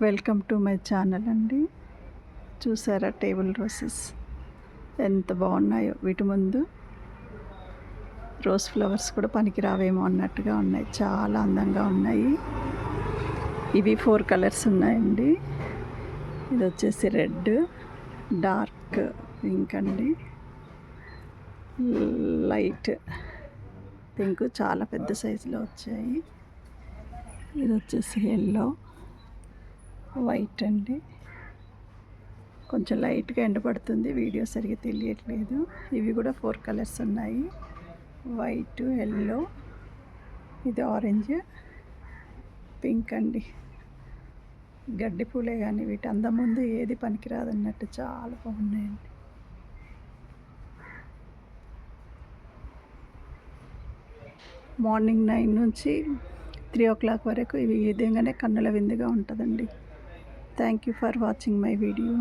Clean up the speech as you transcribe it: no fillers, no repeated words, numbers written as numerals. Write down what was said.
Welcome to my channel అండి. చూసారా table roses ఎంత బాగున్నాయో. వీటి ముందు రోజ్ ఫ్లవర్స్ కూడా పనికి రావేమో అన్నట్టుగా ఉన్నాయి. చాలా అందంగా ఉన్నాయి. ఇవి 4 కలర్స్ ఉన్నాయండి. ఇది వచ్చేసి రెడ్, డార్క్ పింక్ అండి, లైట్ పింక్, చాలా పెద్ద సైజులో వచ్చాయి. ఇది వచ్చేసి ఎల్లో, వైట్ అండి. కొంచెం లైట్గా ఎండపడుతుంది, వీడియో సరిగ్గా తెలియట్లేదు. ఇవి కూడా 4 కలర్స్ ఉన్నాయి, వైట్, ఎల్లో, ఇది ఆరెంజ్, పింక్ అండి. గడ్డి పూలే కానీ వీటి అందం ముందు ఏది పనికిరాదన్నట్టు చాలా బాగున్నాయండి. మార్నింగ్ 9 నుంచి 3 o'clock వరకు ఇవి ఈ విధంగానే కన్నుల విందుగా ఉంటుందండి. Thank you for watching my video.